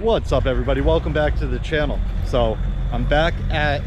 What's up, everybody? Welcome back to the channel. So I'm back at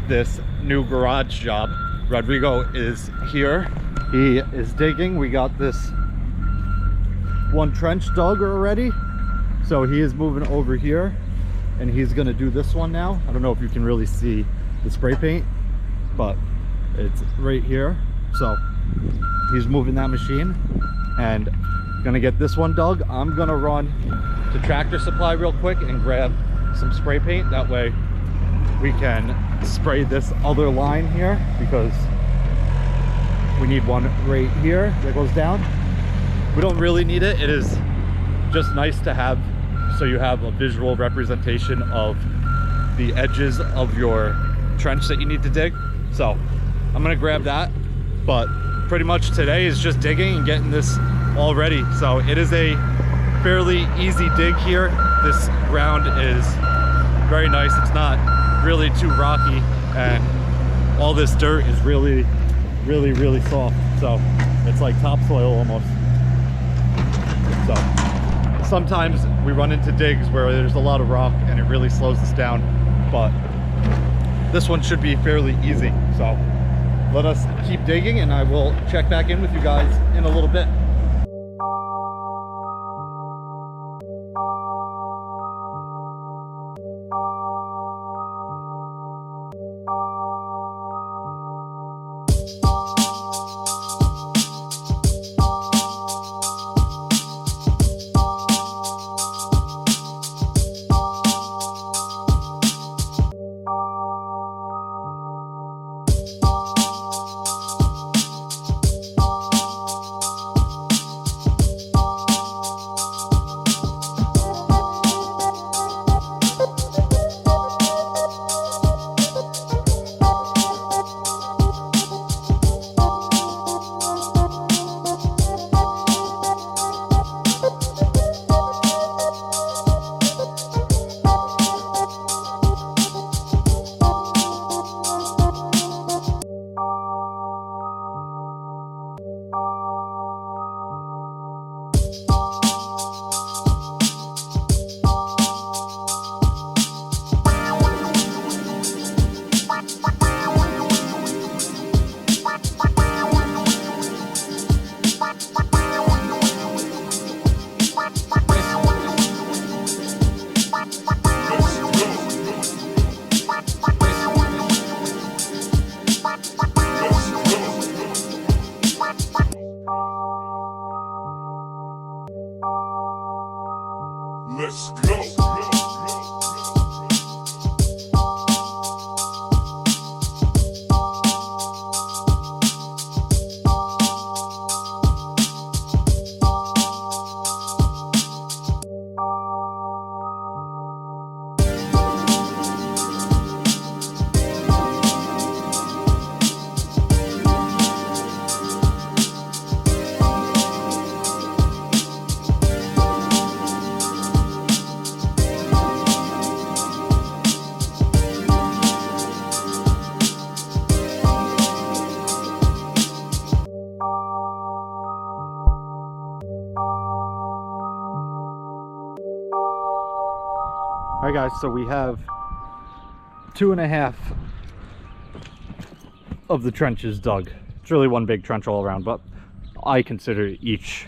this new garage job. Rodrigo is here. He is digging. We got this one trench dug already, so he is moving over here and he's gonna do this one now. I don't know if you can really see the spray paint, but it's right here. So he's moving that machine and gonna get this one dug. I'm gonna run to Tractor Supply real quick and grab some spray paint. That way we can spray this other line here, because we need one right here that goes down. We don't really need it. It is just nice to have, so you have a visual representation of the edges of your trench that you need to dig. So I'm gonna grab that, but pretty much today is just digging and getting this all ready. So it is a fairly easy dig here. This ground is very nice. It's not really too rocky, and all this dirt is really soft. So it's like topsoil almost. So sometimes we run into digs where there's a lot of rock and it really slows us down, but this one should be fairly easy. So let us keep digging and I will check back in with you guys in a little bit. Let's go. All right, guys, so we have 2.5 of the trenches dug. It's really one big trench all around, but I consider each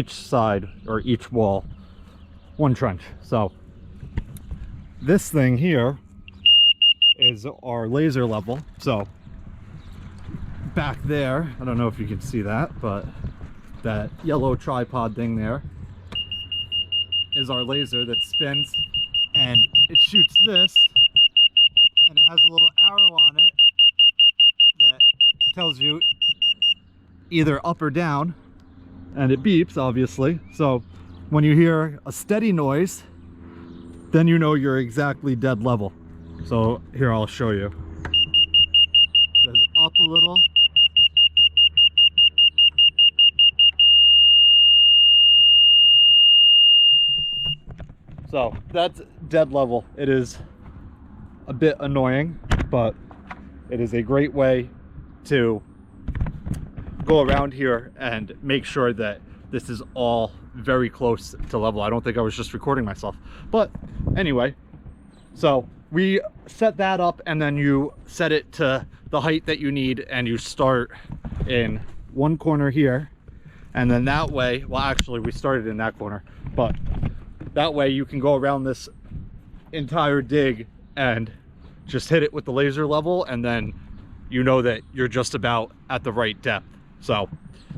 side or each wall one trench. So this thing here is our laser level. So back there, I don't know if you can see that, but that yellow tripod thing there is our laser that spins, and it shoots this, and it has a little arrow on it that tells you either up or down, and it beeps, obviously. So when you hear a steady noise, then you know you're exactly dead level. So here, I'll show you. It says up a little. So that's dead level. It is a bit annoying, but it is a great way to go around here and make sure that this is all very close to level. I don't think I was just recording myself, but anyway, so we set that up, and then you set it to the height that you need, and you start in one corner here, and then that way, well, actually we started in that corner, but that way you can go around this entire dig and just hit it with the laser level, and then you know that you're just about at the right depth. So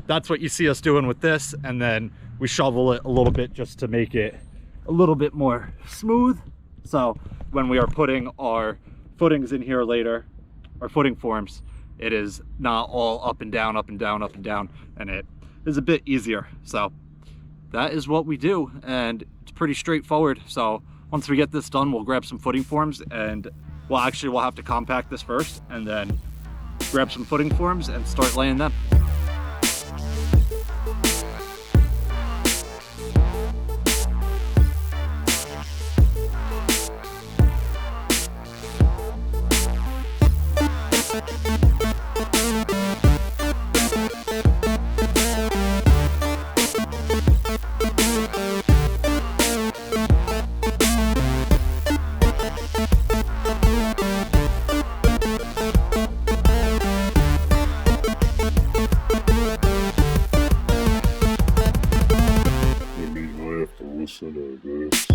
that's what you see us doing with this, and then we shovel it a little bit just to make it a little bit more smooth, so when we are putting our footings in here later, our footing forms, it is not all up and down, up and down, up and down, and it is a bit easier. So that is what we do, and it's pretty straightforward. So once we get this done, we'll grab some footing forms, and well, actually we'll have to compact this first, and then grab some footing forms and start laying them. Listen to this.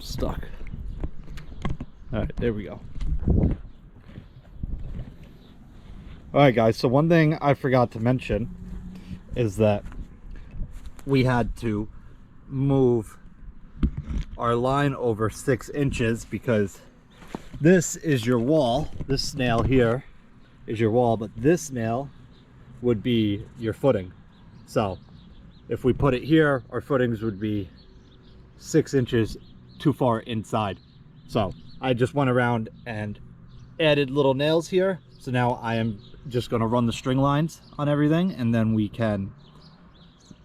Stuck. All right, there we go. All right, guys, so one thing I forgot to mention is that we had to move our line over 6 inches because this is your wall. This nail here is your wall, but this nail would be your footing. So if we put it here, our footings would be 6 inches too far inside. So I just went around and added little nails here. So now I am just going to run the string lines on everything, and then we can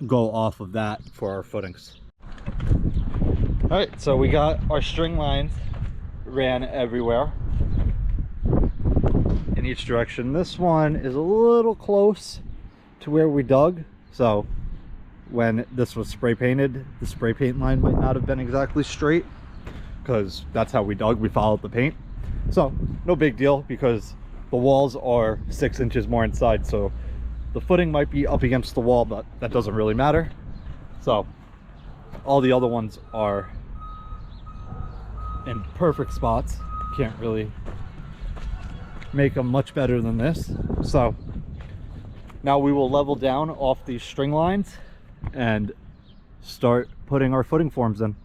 go off of that for our footings. All right, so we got our string lines ran everywhere in each direction. This one is a little close to where we dug, so when this was spray painted, the spray paint line might not have been exactly straight because that's how we dug. We followed the paint, so no big deal because the walls are 6 inches more inside, so the footing might be up against the wall, but that doesn't really matter. So all the other ones are in perfect spots. Can't really make them much better than this. So now we will level down off these string lines and start putting our footing forms in.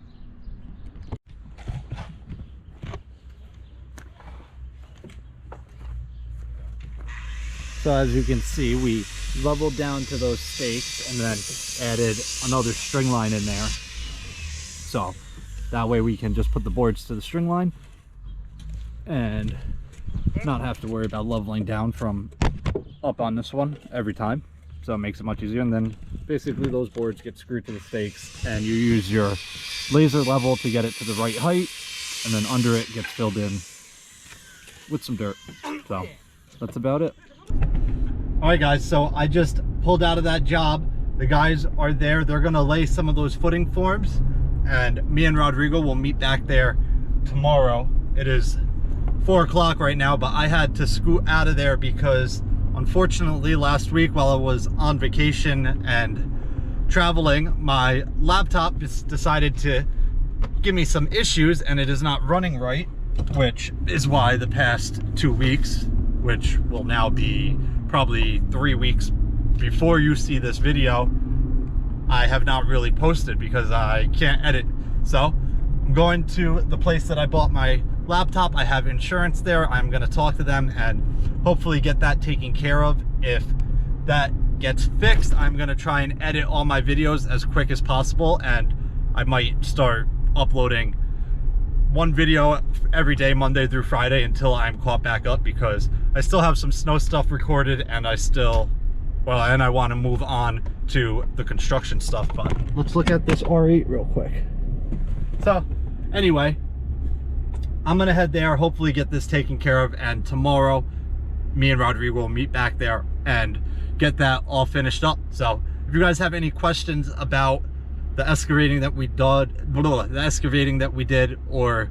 So as you can see, we leveled down to those stakes and then added another string line in there. So that way we can just put the boards to the string line and not have to worry about leveling down from up on this one every time. So it makes it much easier. And then basically those boards get screwed to the stakes and you use your laser level to get it to the right height, and then under it gets filled in with some dirt. So that's about it. All right guys, so I just pulled out of that job. The guys are there. They're gonna lay some of those footing forms, and me and Rodrigo will meet back there tomorrow. It is 4 o'clock right now, but I had to scoot out of there because unfortunately last week while I was on vacation and traveling, my laptop just decided to give me some issues and it is not running right, which is why the past 2 weeks, which will now be probably 3 weeks before you see this video, I have not really posted because I can't edit. So I'm going to the place that I bought my laptop. I have insurance there. I'm going to talk to them and hopefully get that taken care of. If that gets fixed, I'm going to try and edit all my videos as quick as possible, and I might start uploading one video every day, Monday through Friday, until I'm caught back up, because I still have some snow stuff recorded and I want to move on to the construction stuff. But let's look at this R8 real quick. So anyway, I'm gonna head there, hopefully get this taken care of, and tomorrow me and Rodrigo will meet back there and get that all finished up. So if you guys have any questions about the excavating that we did, or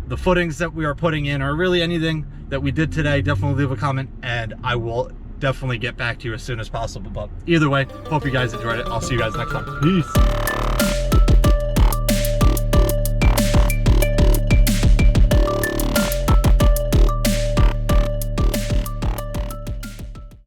the footings that we are putting in, or really anything that we did today, definitely leave a comment and I will definitely get back to you as soon as possible. But either way, hope you guys enjoyed it. I'll see you guys next time. Peace.